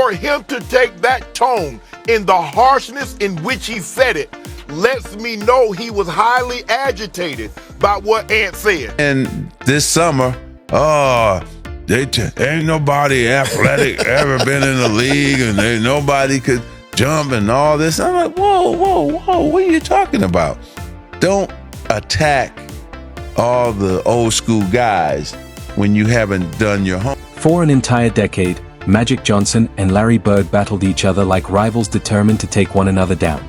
For him to take that tone in the harshness in which he said it lets me know he was highly agitated by what Ant said. And this summer, ain't nobody athletic ever been in the league, and nobody could jump and all this. I'm like, whoa, what are you talking about? Don't attack all the old school guys when you haven't done your homework. For an entire decade, Magic Johnson and Larry Bird battled each other like rivals determined to take one another down.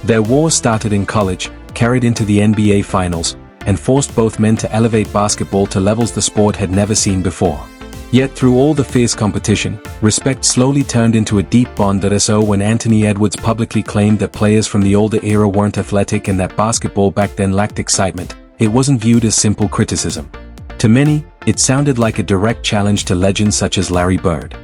Their war started in college, carried into the NBA Finals, and forced both men to elevate basketball to levels the sport had never seen before. Yet through all the fierce competition, respect slowly turned into a deep bond. So when Anthony Edwards publicly claimed that players from the older era weren't athletic and that basketball back then lacked excitement, it wasn't viewed as simple criticism. To many, it sounded like a direct challenge to legends such as Larry Bird.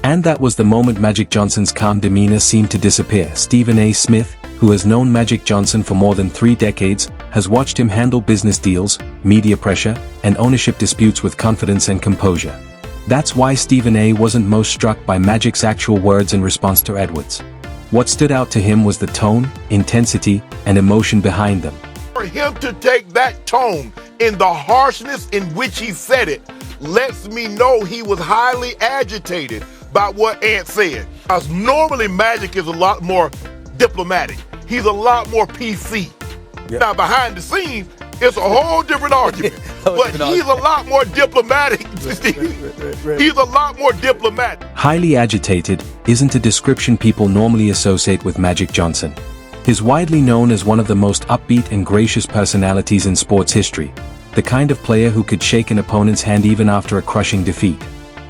And that was the moment Magic Johnson's calm demeanor seemed to disappear. Stephen A. Smith, who has known Magic Johnson for more than 3 decades, has watched him handle business deals, media pressure, and ownership disputes with confidence and composure. That's why Stephen A. wasn't most struck by Magic's actual words in response to Edwards. What stood out to him was the tone, intensity, and emotion behind them. For him to take that tone in the harshness in which he said it lets me know he was highly agitated by what Ant said. Because normally Magic is a lot more diplomatic. He's a lot more PC. Yep. Now behind the scenes, it's a whole different argument. But he's a lot more diplomatic. He's a lot more diplomatic. Highly agitated isn't a description people normally associate with Magic Johnson. He's widely known as one of the most upbeat and gracious personalities in sports history, the kind of player who could shake an opponent's hand even after a crushing defeat.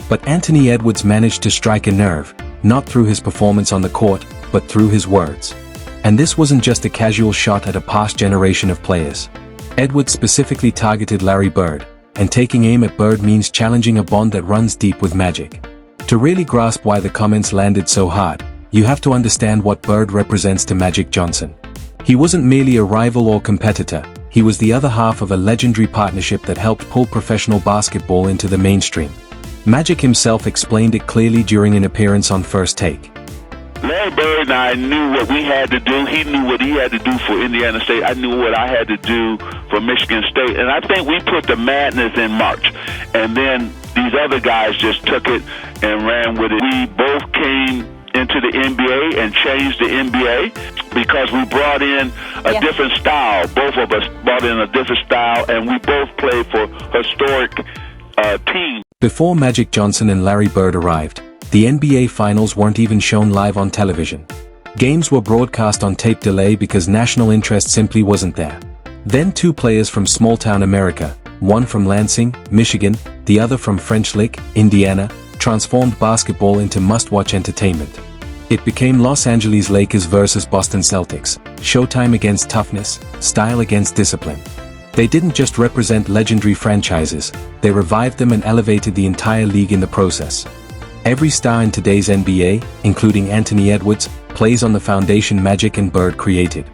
But Anthony Edwards managed to strike a nerve, not through his performance on the court, but through his words. And this wasn't just a casual shot at a past generation of players. Edwards specifically targeted Larry Bird, and taking aim at Bird means challenging a bond that runs deep with Magic. To really grasp why the comments landed so hard, you have to understand what Bird represents to Magic Johnson. He wasn't merely a rival or competitor, he was the other half of a legendary partnership that helped pull professional basketball into the mainstream. Magic himself explained it clearly during an appearance on First Take. Larry Bird and I knew what we had to do. He knew what he had to do for Indiana State. I knew what I had to do for Michigan State. And I think we put the madness in March. And then these other guys just took it and ran with it. We both came into the NBA and changed the NBA because we brought in a different style. Both of us brought in a different style, and we both played for historic teams. Before Magic Johnson and Larry Bird arrived, the NBA Finals weren't even shown live on television. Games were broadcast on tape delay because national interest simply wasn't there. Then 2 players from small-town America, one from Lansing, Michigan, the other from French Lick, Indiana, transformed basketball into must-watch entertainment. It became Los Angeles Lakers versus Boston Celtics, Showtime against toughness, style against discipline. They didn't just represent legendary franchises, they revived them and elevated the entire league in the process. Every star in today's NBA, including Anthony Edwards, plays on the foundation Magic and Bird created.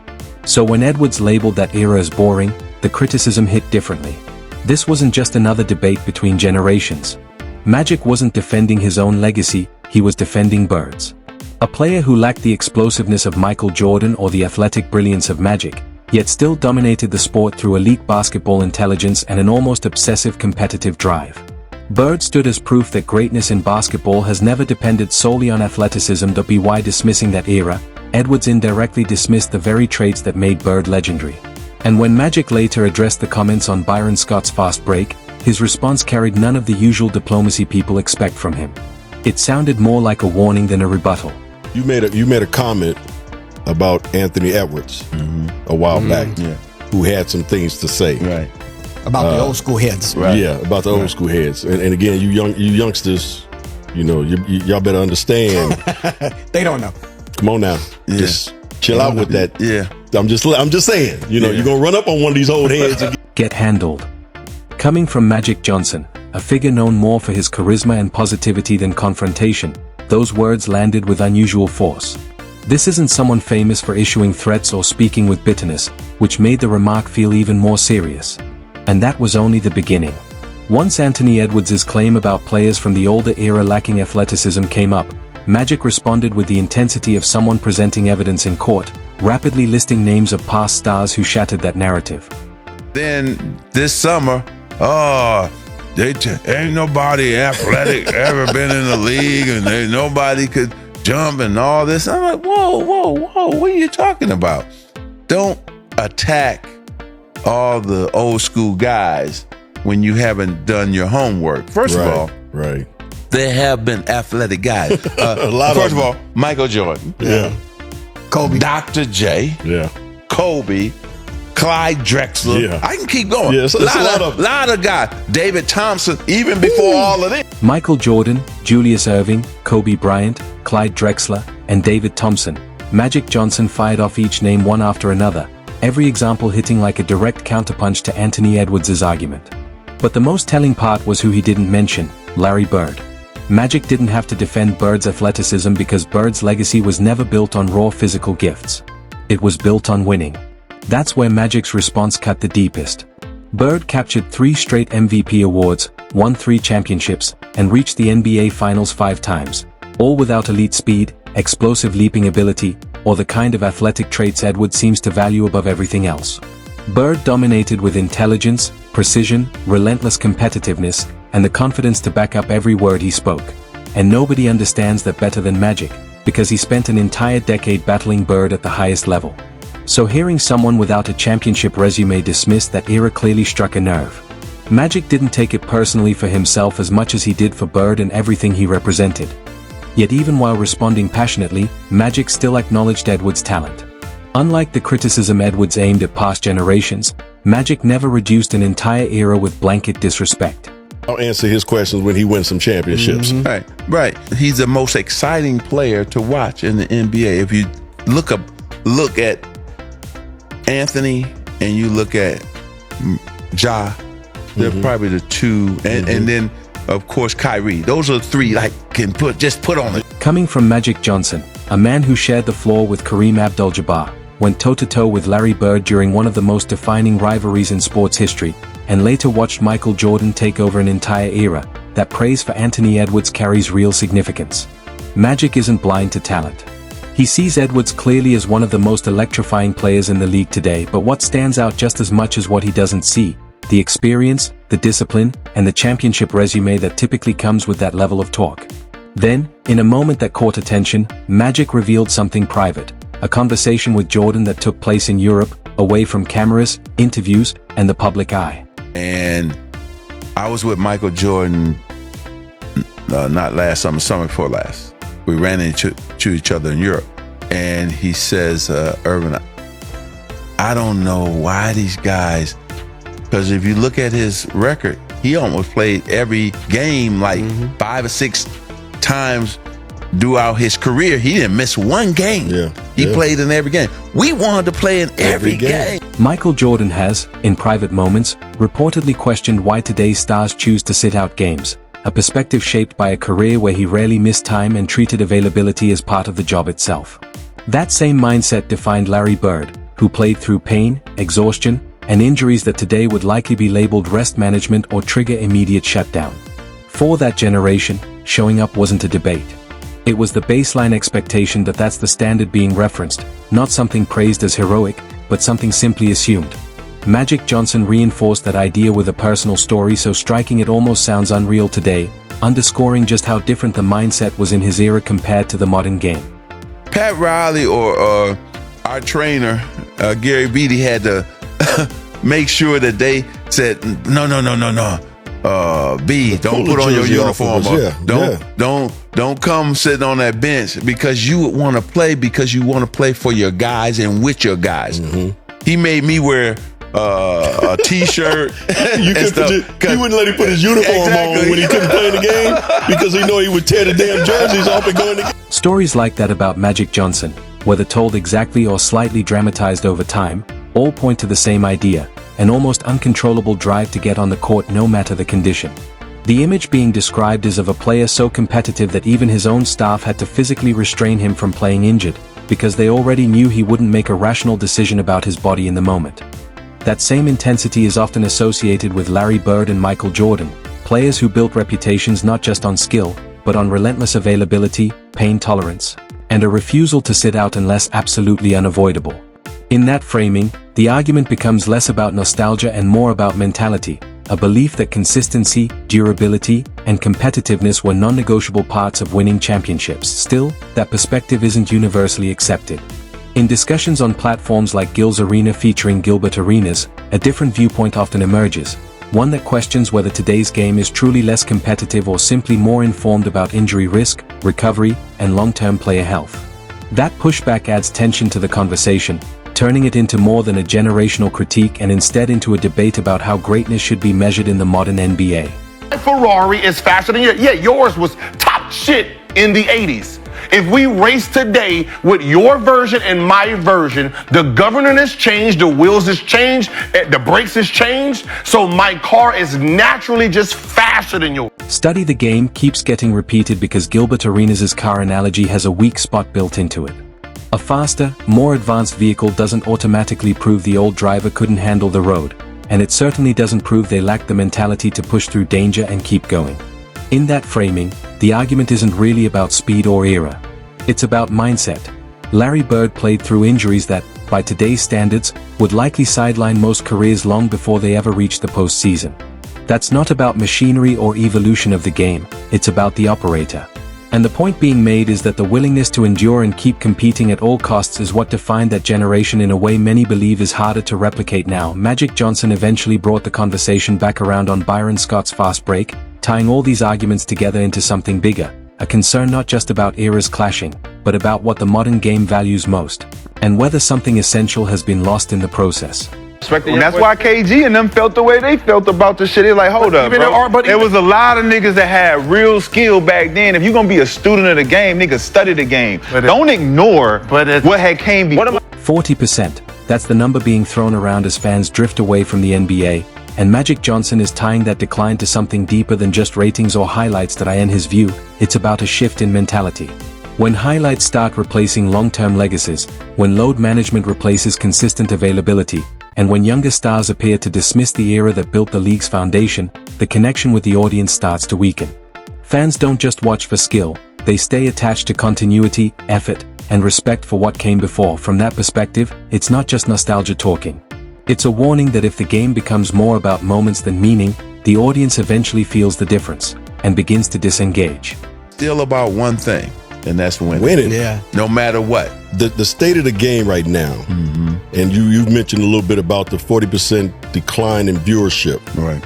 So when Edwards labeled that era as boring, the criticism hit differently. This wasn't just another debate between generations. Magic wasn't defending his own legacy, he was defending Bird's. A player who lacked the explosiveness of Michael Jordan or the athletic brilliance of Magic, yet still dominated the sport through elite basketball intelligence and an almost obsessive competitive drive. Bird stood as proof that greatness in basketball has never depended solely on athleticism. By dismissing that era, Edwards indirectly dismissed the very traits that made Bird legendary. And when Magic later addressed the comments on Byron Scott's fast break, his response carried none of the usual diplomacy people expect from him. It sounded more like a warning than a rebuttal. You made a comment about Anthony Edwards a while back, who had some things to say. Right. About the old school heads. Right. Yeah, about the old school heads. And again, you youngsters, y'all better understand. They don't know. Come on now. Yeah. Just chill out with that. Yeah. I'm just saying, you're going to run up on one of these old heads and Get handled. Coming from Magic Johnson, a figure known more for his charisma and positivity than confrontation, those words landed with unusual force. This isn't someone famous for issuing threats or speaking with bitterness, which made the remark feel even more serious. And that was only the beginning. Once Anthony Edwards' claim about players from the older era lacking athleticism came up, Magic responded with the intensity of someone presenting evidence in court, rapidly listing names of past stars who shattered that narrative. Then this summer, ain't nobody athletic ever been in the league, and nobody could jump and all this. I'm like, whoa, what are you talking about? Don't attack all the old school guys when you haven't done your homework. First of all, there have been athletic guys. First of all, Michael Jordan. Yeah. Kobe. Dr. J. Yeah. Kobe. Clyde Drexler. Yeah. I can keep going. Yeah, it's a lot of guys. David Thompson, even before all of this. Michael Jordan, Julius Erving, Kobe Bryant, Clyde Drexler, and David Thompson. Magic Johnson fired off each name one after another, every example hitting like a direct counterpunch to Anthony Edwards' argument. But the most telling part was who he didn't mention, Larry Bird. Magic didn't have to defend Bird's athleticism because Bird's legacy was never built on raw physical gifts. It was built on winning. That's where Magic's response cut the deepest. Bird captured 3 straight MVP awards, won 3 championships, and reached the NBA Finals 5 times, all without elite speed, explosive leaping ability, or the kind of athletic traits Edwards seems to value above everything else. Bird dominated with intelligence, precision, relentless competitiveness, and the confidence to back up every word he spoke. And nobody understands that better than Magic, because he spent an entire decade battling Bird at the highest level. So hearing someone without a championship resume dismiss that era clearly struck a nerve. Magic didn't take it personally for himself as much as he did for Bird and everything he represented. Yet even while responding passionately, Magic still acknowledged Edwards' talent. Unlike the criticism Edwards aimed at past generations, Magic never reduced an entire era with blanket disrespect. I'll answer his questions when he wins some championships. Mm-hmm. Right. He's the most exciting player to watch in the NBA. If you look at Anthony and you look at Ja, they're probably the two, and then of course Kyrie. Those are the 3 I can put on it. Coming from Magic Johnson, a man who shared the floor with Kareem Abdul-Jabbar, went toe-to-toe with Larry Bird during one of the most defining rivalries in sports history, and later watched Michael Jordan take over an entire era, that praise for Anthony Edwards carries real significance. Magic isn't blind to talent. He sees Edwards clearly as one of the most electrifying players in the league today, but what stands out just as much as what he doesn't see, the experience, the discipline, and the championship resume that typically comes with that level of talk. Then, in a moment that caught attention, Magic revealed something private, a conversation with Jordan that took place in Europe, away from cameras, interviews, and the public eye. And I was with Michael Jordan, not last summer, summer before last. We ran into each other in Europe. And he says, Irvin, I don't know why these guys, because if you look at his record, he almost played every game like 5 or 6 times throughout his career. He didn't miss one game. He played in every game. We wanted to play in every game. Michael Jordan has, in private moments, reportedly questioned why today's stars choose to sit out games, a perspective shaped by a career where he rarely missed time and treated availability as part of the job itself. That same mindset defined Larry Bird, who played through pain, exhaustion, and injuries that today would likely be labeled rest management or trigger immediate shutdown. For that generation, showing up wasn't a debate. It was the baseline expectation that that's the standard being referenced, not something praised as heroic, but something simply assumed. Magic Johnson reinforced that idea with a personal story so striking it almost sounds unreal today, underscoring just how different the mindset was in his era compared to the modern game. Pat Riley or our trainer, Gary Beatty, had to make sure that they said, no. B, don't put on your uniform. Don't come sitting on that bench because you want to play for your guys and with your guys. He made me wear a t-shirt and stuff. He wouldn't let him put his uniform on when he couldn't play in the game because he know he would tear the damn jerseys off and go in the game. Stories like that about Magic Johnson, whether told exactly or slightly dramatized over time, all point to the same idea, an almost uncontrollable drive to get on the court no matter the condition. The image being described is of a player so competitive that even his own staff had to physically restrain him from playing injured, because they already knew he wouldn't make a rational decision about his body in the moment. That same intensity is often associated with Larry Bird and Michael Jordan, players who built reputations not just on skill, but on relentless availability, pain tolerance, and a refusal to sit out unless absolutely unavoidable. In that framing, the argument becomes less about nostalgia and more about mentality, a belief that consistency, durability, and competitiveness were non-negotiable parts of winning championships. Still, that perspective isn't universally accepted. In discussions on platforms like Gil's Arena featuring Gilbert Arenas, a different viewpoint often emerges, one that questions whether today's game is truly less competitive or simply more informed about injury risk, recovery, and long-term player health. That pushback adds tension to the conversation, turning it into more than a generational critique and instead into a debate about how greatness should be measured in the modern NBA. My Ferrari is faster than yours. Yeah, yours was top shit in the 80s. If we race today with your version and my version, the governor has changed, the wheels has changed, the brakes has changed, so my car is naturally just faster than yours. Study the game keeps getting repeated because Gilbert Arenas' car analogy has a weak spot built into it. A faster, more advanced vehicle doesn't automatically prove the old driver couldn't handle the road, and it certainly doesn't prove they lack the mentality to push through danger and keep going. In that framing, the argument isn't really about speed or era. It's about mindset. Larry Bird played through injuries that, by today's standards, would likely sideline most careers long before they ever reached the postseason. That's not about machinery or evolution of the game, it's about the operator. And the point being made is that the willingness to endure and keep competing at all costs is what defined that generation in a way many believe is harder to replicate now. Magic Johnson eventually brought the conversation back around on Byron Scott's Fast Break, tying all these arguments together into something bigger, a concern not just about eras clashing, but about what the modern game values most, and whether something essential has been lost in the process. And that's why KG and them felt the way they felt about the shit. They're like, hold up, bro. There was a lot of niggas that had real skill back then. If you're gonna be a student of the game, niggas study the game. Don't ignore what had came before. 40%, that's the number being thrown around as fans drift away from the NBA, and Magic Johnson is tying that decline to something deeper than just ratings or highlights that in his view, it's about a shift in mentality. When highlights start replacing long-term legacies, when load management replaces consistent availability, and when younger stars appear to dismiss the era that built the league's foundation, the connection with the audience starts to weaken. Fans don't just watch for skill, they stay attached to continuity, effort, and respect for what came before. From that perspective, it's not just nostalgia talking. It's a warning that if the game becomes more about moments than meaning, the audience eventually feels the difference, and begins to disengage. Still about one thing, and that's winning. Winning. Yeah. No matter what. The state of the game right now, and you mentioned a little bit about the 40% decline in viewership. Right.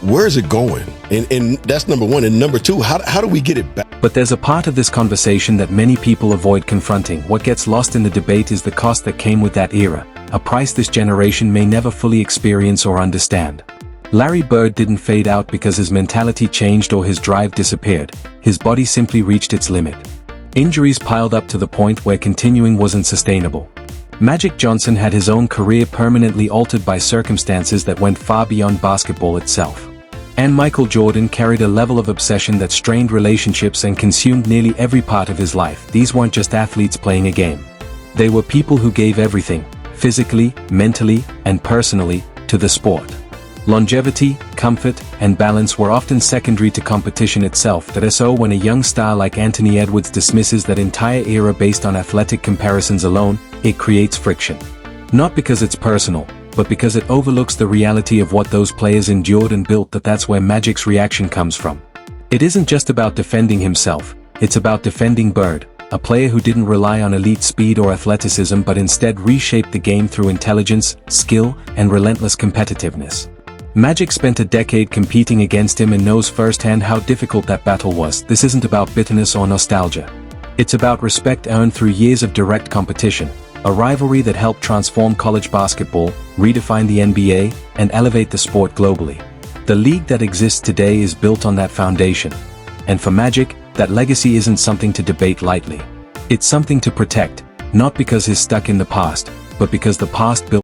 Where is it going? And that's number one. And number two, how do we get it back? But there's a part of this conversation that many people avoid confronting. What gets lost in the debate is the cost that came with that era, a price this generation may never fully experience or understand. Larry Bird didn't fade out because his mentality changed or his drive disappeared. His body simply reached its limit. Injuries piled up to the point where continuing wasn't sustainable. Magic Johnson had his own career permanently altered by circumstances that went far beyond basketball itself. And Michael Jordan carried a level of obsession that strained relationships and consumed nearly every part of his life. These weren't just athletes playing a game. They were people who gave everything, physically, mentally, and personally, to the sport. Longevity, comfort, and balance were often secondary to competition itself. That is so when a young star like Anthony Edwards dismisses that entire era based on athletic comparisons alone, it creates friction. Not because it's personal, but because it overlooks the reality of what those players endured and built. That's where Magic's reaction comes from. It isn't just about defending himself, it's about defending Bird, a player who didn't rely on elite speed or athleticism but instead reshaped the game through intelligence, skill, and relentless competitiveness. Magic spent a decade competing against him and knows firsthand how difficult that battle was. This isn't about bitterness or nostalgia. It's about respect earned through years of direct competition, a rivalry that helped transform college basketball, redefine the NBA, and elevate the sport globally. The league that exists today is built on that foundation. And for Magic, that legacy isn't something to debate lightly. It's something to protect, not because he's stuck in the past, but because the past built